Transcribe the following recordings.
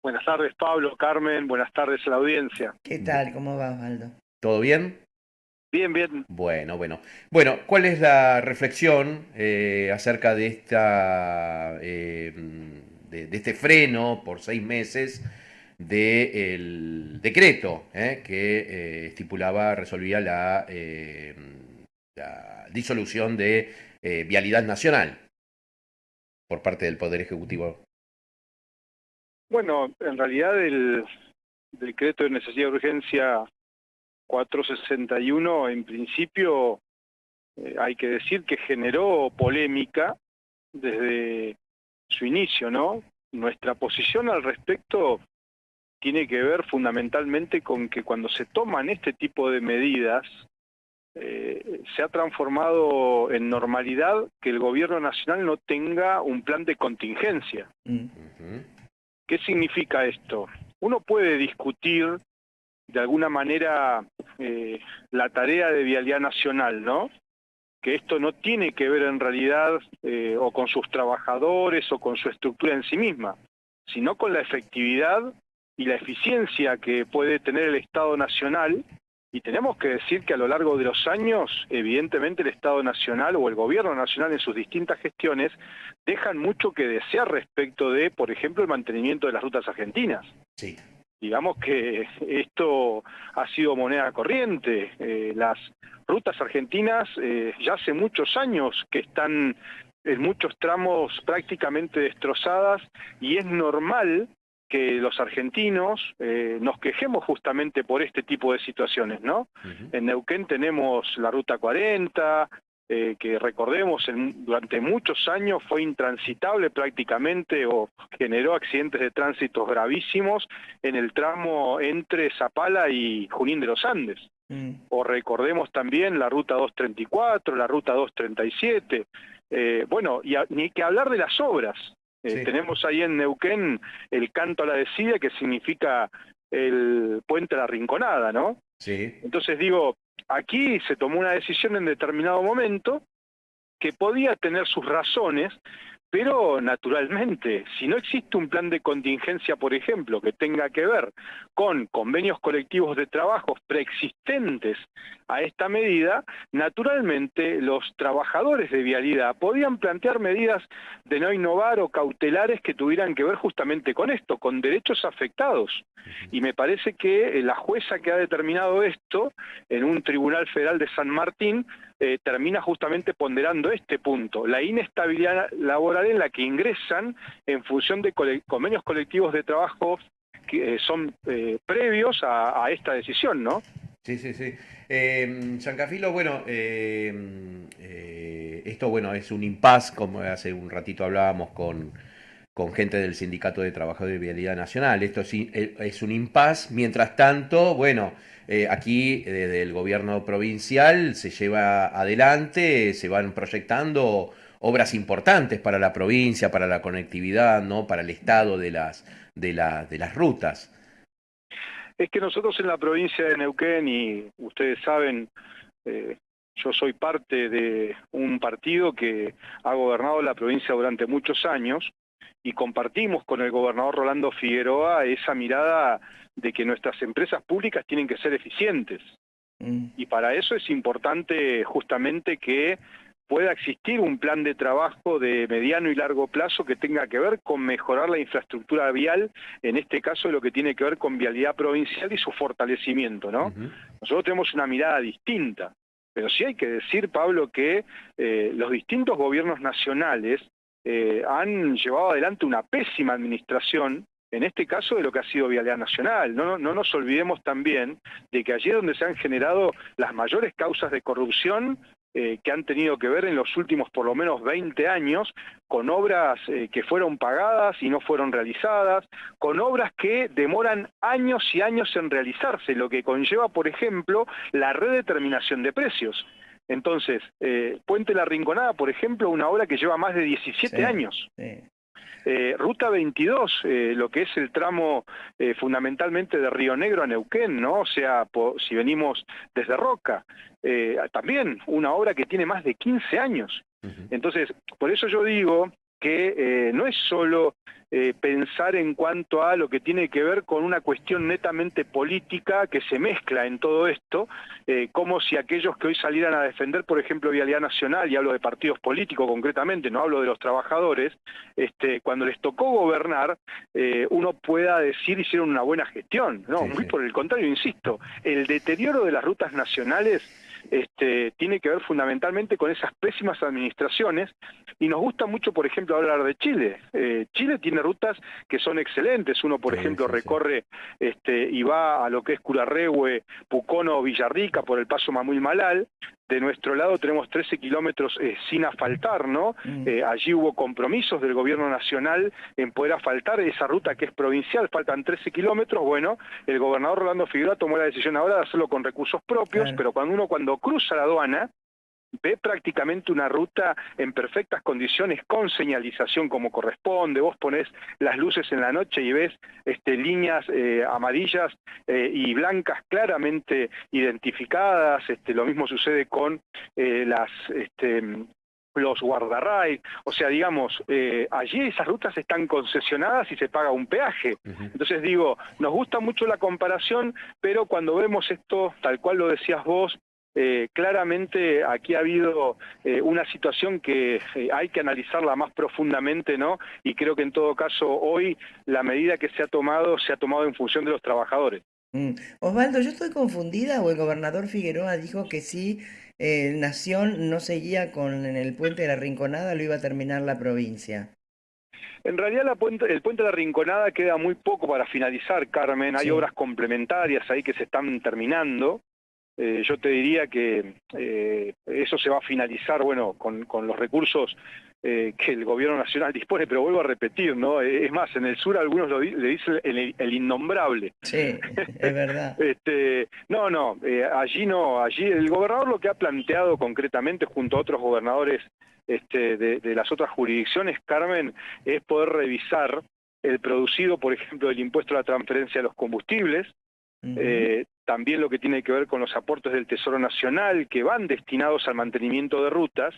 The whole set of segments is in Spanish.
Buenas tardes, Pablo, Carmen, buenas tardes a la audiencia. ¿Qué tal? ¿Cómo va, Osvaldo? ¿Todo bien? Bien, bien. Bueno, ¿cuál es la reflexión acerca de de este freno por 6 meses del decreto que resolvía la disolución de Vialidad Nacional por parte del Poder Ejecutivo? Bueno, en realidad el decreto de necesidad de urgencia 461, en principio, hay que decir que generó polémica desde su inicio, ¿no? Nuestra posición al respecto tiene que ver fundamentalmente con que cuando se toman este tipo de medidas, se ha transformado en normalidad que el gobierno nacional no tenga un plan de contingencia. Mm. Ujú. ¿Qué significa esto? Uno puede discutir de alguna manera la tarea de Vialidad Nacional, ¿no? Que esto no tiene que ver en realidad o con sus trabajadores o con su estructura en sí misma, sino con la efectividad y la eficiencia que puede tener el Estado Nacional. Y tenemos que decir que a lo largo de los años, evidentemente el Estado Nacional o el Gobierno Nacional en sus distintas gestiones dejan mucho que desear respecto de, por ejemplo, el mantenimiento de las rutas argentinas. Sí. Digamos que esto ha sido moneda corriente. Las rutas argentinas ya hace muchos años que están en muchos tramos prácticamente destrozadas y es normal que los argentinos nos quejemos justamente por este tipo de situaciones, ¿no? Ujú. En Neuquén tenemos la Ruta 40, que recordemos durante muchos años fue intransitable prácticamente o generó accidentes de tránsito gravísimos en el tramo entre Zapala y Junín de los Andes. Mm. O recordemos también la Ruta 234, la Ruta 237, bueno, ni que hablar de las obras. Sí. Tenemos ahí en Neuquén el Canto a la Desidia, que significa el puente a la Rinconada, ¿no? Sí. Entonces digo, aquí se tomó una decisión en determinado momento que podía tener sus razones, pero naturalmente, si no existe un plan de contingencia, por ejemplo, que tenga que ver con convenios colectivos de trabajos preexistentes a esta medida, naturalmente los trabajadores de vialidad podían plantear medidas de no innovar o cautelares que tuvieran que ver justamente con esto, con derechos afectados. Y me parece que la jueza que ha determinado esto en un tribunal federal de San Martín termina justamente ponderando este punto, la inestabilidad laboral en la que ingresan en función de convenios colectivos de trabajo que son previos a esta decisión, ¿no? Sí, sí, sí. Giancarlo, bueno, esto bueno, es un impasse, como hace un ratito hablábamos con gente del Sindicato de Trabajadores de Vialidad Nacional. Esto es un impasse. Mientras tanto, bueno, aquí desde el gobierno provincial se lleva adelante, se van proyectando obras importantes para la provincia, para la conectividad, ¿no? Para el estado de las rutas. Es que nosotros en la provincia de Neuquén, y ustedes saben, eh, yo soy parte de un partido que ha gobernado la provincia durante muchos años, y compartimos con el gobernador Rolando Figueroa esa mirada de que nuestras empresas públicas tienen que ser eficientes. Mm. Y para eso es importante justamente que pueda existir un plan de trabajo de mediano y largo plazo que tenga que ver con mejorar la infraestructura vial, en este caso lo que tiene que ver con vialidad provincial y su fortalecimiento, ¿no? Ujú. Nosotros tenemos una mirada distinta, pero sí hay que decir, Pablo, que los distintos gobiernos nacionales han llevado adelante una pésima administración, en este caso de lo que ha sido Vialidad Nacional. No nos olvidemos también de que allí es donde se han generado las mayores causas de corrupción que han tenido que ver en los últimos por lo menos 20 años, con obras que fueron pagadas y no fueron realizadas, con obras que demoran años y años en realizarse, lo que conlleva, por ejemplo, la redeterminación de precios. Entonces, Puente La Rinconada, por ejemplo, una obra que lleva más de 17 Sí, años. sí. Ruta 22, lo que es el tramo fundamentalmente de Río Negro a Neuquén, ¿no? O sea, si venimos desde Roca, también una obra que tiene más de 15 años. Ujú. Entonces, por eso yo digo que no es solo pensar en cuanto a lo que tiene que ver con una cuestión netamente política que se mezcla en todo esto, como si aquellos que hoy salieran a defender, por ejemplo, Vialidad Nacional, y hablo de partidos políticos concretamente, no hablo de los trabajadores, cuando les tocó gobernar, uno pueda decir hicieron una buena gestión. No, Sí, muy sí. por el contrario, insisto, el deterioro de las rutas nacionales tiene que ver fundamentalmente con esas pésimas administraciones, y nos gusta mucho, por ejemplo, hablar de Chile. Chile tiene rutas que son excelentes. Uno, por Sí, ejemplo, sí, sí. recorre y va a lo que es Curarrehue, Pucono, Villarrica, por el paso Mamuy-Malal. De nuestro lado tenemos 13 kilómetros sin asfaltar, ¿no? Allí hubo compromisos del gobierno nacional en poder asfaltar esa ruta que es provincial, faltan 13 kilómetros. Bueno, el gobernador Rolando Figueroa tomó la decisión ahora de hacerlo con recursos propios, Claro. pero cuando cruza la aduana, ve prácticamente una ruta en perfectas condiciones, con señalización como corresponde. Vos ponés las luces en la noche y ves líneas amarillas y blancas claramente identificadas. Lo mismo sucede con los guardarrays. O sea, digamos, allí esas rutas están concesionadas y se paga un peaje. Ujú. Entonces digo, nos gusta mucho la comparación, pero cuando vemos esto, tal cual lo decías vos, claramente aquí ha habido una situación que hay que analizarla más profundamente, ¿no? Y creo que en todo caso hoy la medida que se ha tomado en función de los trabajadores. Osvaldo, yo estoy confundida o el gobernador Figueroa dijo que si Nación no seguía con el puente de la Rinconada lo iba a terminar la provincia. En realidad el puente de la Rinconada queda muy poco para finalizar, Carmen. Hay Sí. obras complementarias ahí que se están terminando. Yo te diría que eso se va a finalizar, bueno, con los recursos que el gobierno nacional dispone, pero vuelvo a repetir, ¿no? Es más, en el sur algunos le dicen el innombrable. Sí, es verdad. Allí no, allí el gobernador lo que ha planteado concretamente junto a otros gobernadores de las otras jurisdicciones, Carmen, es poder revisar el producido, por ejemplo, del impuesto a la transferencia de los combustibles, Ujú. también lo que tiene que ver con los aportes del Tesoro Nacional que van destinados al mantenimiento de rutas,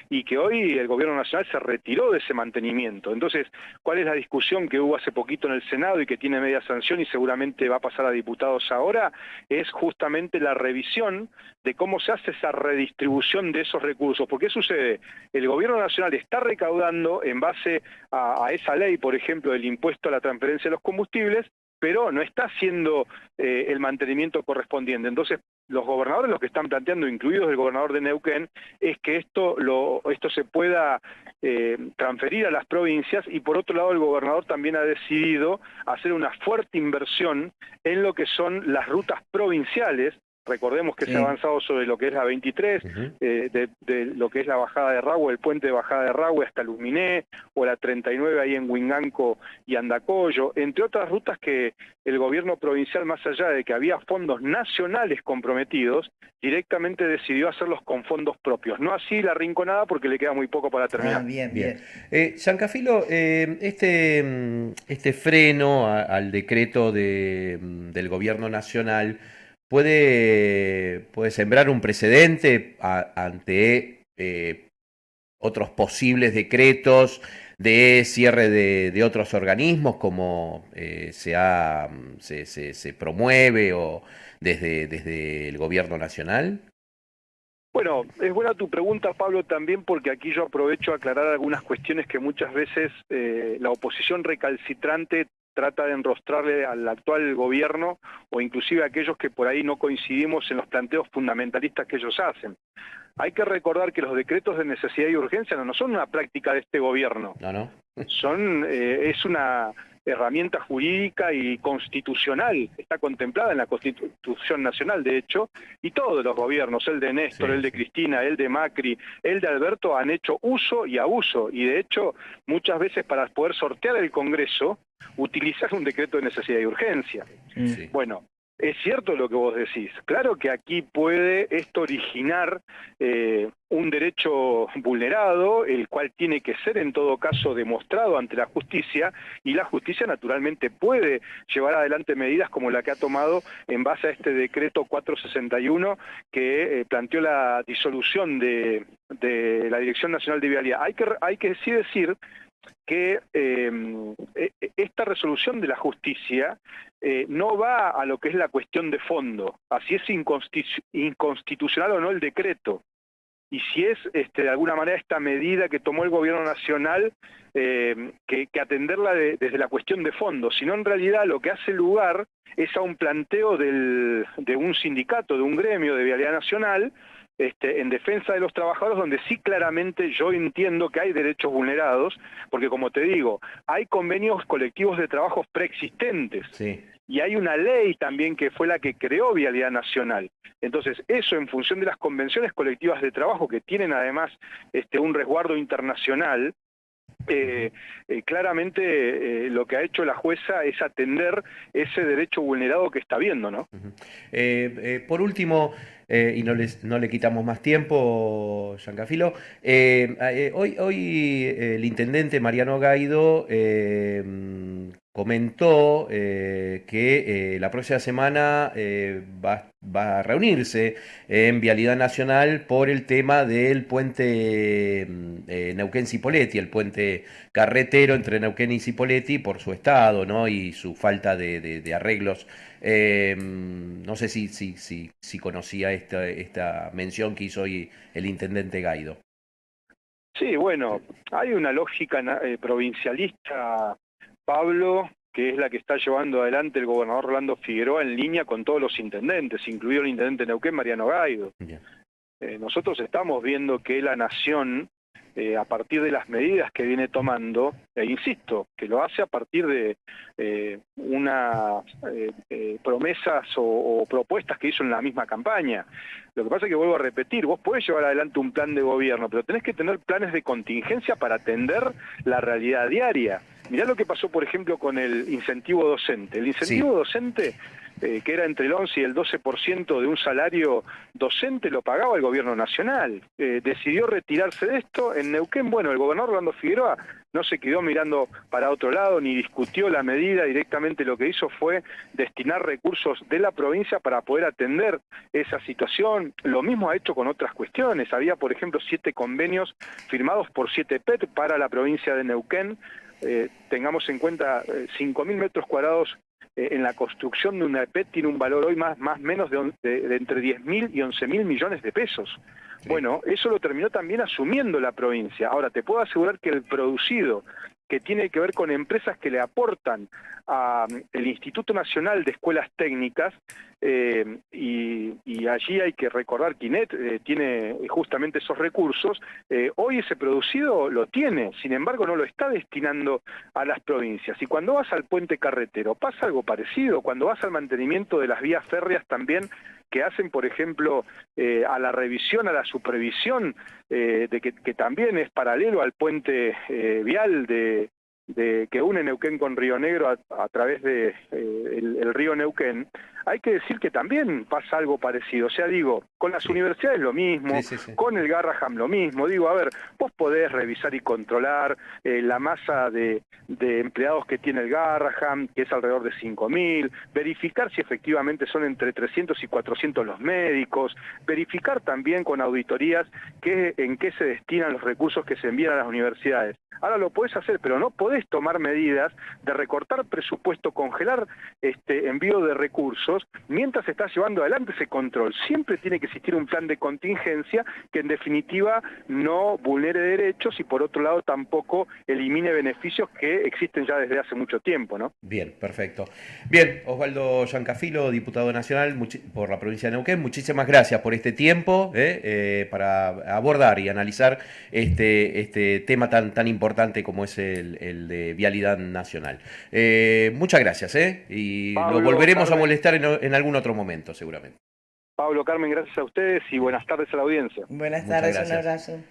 y que hoy el gobierno nacional se retiró de ese mantenimiento. Entonces, ¿cuál es la discusión que hubo hace poquito en el Senado y que tiene media sanción y seguramente va a pasar a diputados ahora? Es justamente la revisión de cómo se hace esa redistribución de esos recursos. ¿Por qué sucede? El gobierno nacional está recaudando en base a esa ley, por ejemplo, del impuesto a la transferencia de los combustibles, pero no está haciendo el mantenimiento correspondiente. Entonces, los gobernadores lo que están planteando, incluidos el gobernador de Neuquén, es que esto se pueda transferir a las provincias, y por otro lado el gobernador también ha decidido hacer una fuerte inversión en lo que son las rutas provinciales. Recordemos que se ha Sí. avanzado sobre lo que es la 23, Ujú. de lo que es la bajada de Rahue, el puente de bajada de Rahue hasta Luminé, o la 39 ahí en Huinganco y Andacollo, entre otras rutas que el gobierno provincial, más allá de que había fondos nacionales comprometidos, directamente decidió hacerlos con fondos propios. No así la Rinconada, porque le queda muy poco para Ah, terminar. bien, Bien. bien. Gianfilippo, este freno al decreto del gobierno nacional puede sembrar un precedente ante otros posibles decretos de cierre de otros organismos, como se promueve o desde el gobierno nacional. Bueno, es buena tu pregunta, Pablo, también porque aquí yo aprovecho a aclarar algunas cuestiones que muchas veces la oposición recalcitrante trata de enrostrarle al actual gobierno, o inclusive a aquellos que por ahí no coincidimos en los planteos fundamentalistas que ellos hacen. Hay que recordar que los decretos de necesidad y urgencia no son una práctica de este gobierno. ¿No, no? Es una herramienta jurídica y constitucional, está contemplada en la Constitución Nacional, de hecho, y todos los gobiernos, el de Néstor, Sí, el de sí. Cristina, el de Macri, el de Alberto, han hecho uso y abuso, y de hecho, muchas veces para poder sortear el Congreso, utilizar un decreto de necesidad y urgencia. Mm. Sí. Bueno, es cierto lo que vos decís. Claro que aquí puede esto originar un derecho vulnerado, el cual tiene que ser en todo caso demostrado ante la justicia, y la justicia naturalmente puede llevar adelante medidas como la que ha tomado en base a este decreto 461 que planteó la disolución de la Dirección Nacional de Vialidad. Hay que sí decir que esta resolución de la justicia no va a lo que es la cuestión de fondo, así es inconstitucional o no el decreto, y si es de alguna manera esta medida que tomó el gobierno nacional que atenderla desde la cuestión de fondo, sino en realidad lo que hace lugar es a un planteo de un sindicato, de un gremio de Vialidad Nacional, en defensa de los trabajadores, donde sí claramente yo entiendo que hay derechos vulnerados, porque como te digo, hay convenios colectivos de trabajos preexistentes. Sí. Y hay una ley también que fue la que creó Vialidad Nacional. Entonces, eso en función de las convenciones colectivas de trabajo, que tienen además un resguardo internacional, claramente lo que ha hecho la jueza es atender ese derecho vulnerado que está viendo, ¿no? Por último, y no le quitamos más tiempo, Giancafilo, hoy el intendente Mariano Gaido comentó que la próxima semana va a reunirse en Vialidad Nacional por el tema del puente Neuquén-Cipolletti, el puente carretero entre Neuquén y Cipolletti, por su estado, ¿no? Y su falta de arreglos. No sé si conocía esta mención que hizo hoy el intendente Gaido. Sí, bueno, hay una lógica provincialista, Pablo, que es la que está llevando adelante el gobernador Rolando Figueroa en línea con todos los intendentes, incluido el intendente de Neuquén, Mariano Gaido. Yeah. Nosotros estamos viendo que la nación, a partir de las medidas que viene tomando, e insisto, que lo hace a partir de unas promesas o propuestas que hizo en la misma campaña. Lo que pasa es que, vuelvo a repetir, vos podés llevar adelante un plan de gobierno, pero tenés que tener planes de contingencia para atender la realidad diaria. Mirá lo que pasó, por ejemplo, con el incentivo docente. El incentivo docente, que era entre el 11 y el 12% de un salario docente, lo pagaba el gobierno nacional. Decidió retirarse de esto. En Neuquén, bueno, el gobernador Rolando Figueroa no se quedó mirando para otro lado, ni discutió la medida, directamente lo que hizo fue destinar recursos de la provincia para poder atender esa situación. Lo mismo ha hecho con otras cuestiones. Había, por ejemplo, 7 convenios firmados por 7 PET para la provincia de Neuquén. Tengamos en cuenta 5.000 metros cuadrados en la construcción de una EPET tiene un valor hoy más menos de entre 10.000 y 11.000 millones de pesos. Sí. Bueno, eso lo terminó también asumiendo la provincia. Ahora, te puedo asegurar que el producido que tiene que ver con empresas que le aportan al Instituto Nacional de Escuelas Técnicas, y allí hay que recordar que INET tiene justamente esos recursos, hoy ese producido lo tiene, sin embargo no lo está destinando a las provincias. Y cuando vas al puente carretero pasa algo parecido, cuando vas al mantenimiento de las vías férreas también, que hacen, por ejemplo, a la revisión, a la supervisión, que también es paralelo al puente vial que une Neuquén con Río Negro a través de el río Neuquén, hay que decir que también pasa algo parecido. O sea, digo, con las universidades lo mismo, con el Garraham lo mismo. Digo, a ver, vos podés revisar y controlar la masa de empleados que tiene el Garraham, que es alrededor de 5.000, verificar si efectivamente son entre 300 y 400 los médicos, verificar también con auditorías en qué se destinan los recursos que se envían a las universidades. Ahora lo podés hacer, pero no podés tomar medidas de recortar presupuesto, congelar envío de recursos, mientras estás llevando adelante ese control. Siempre tiene que existir un plan de contingencia que en definitiva no vulnere derechos y por otro lado tampoco elimine beneficios que existen ya desde hace mucho tiempo, ¿no? Bien, perfecto. Bien, Osvaldo Giancafilo, diputado nacional por la provincia de Neuquén, muchísimas gracias por este tiempo para abordar y analizar este tema tan importante como es el de vialidad nacional. Muchas gracias, y Pablo, lo volveremos Carmen, a molestar en algún otro momento, seguramente. Pablo, Carmen, gracias a ustedes y buenas tardes a la audiencia. Buenas tardes, un abrazo.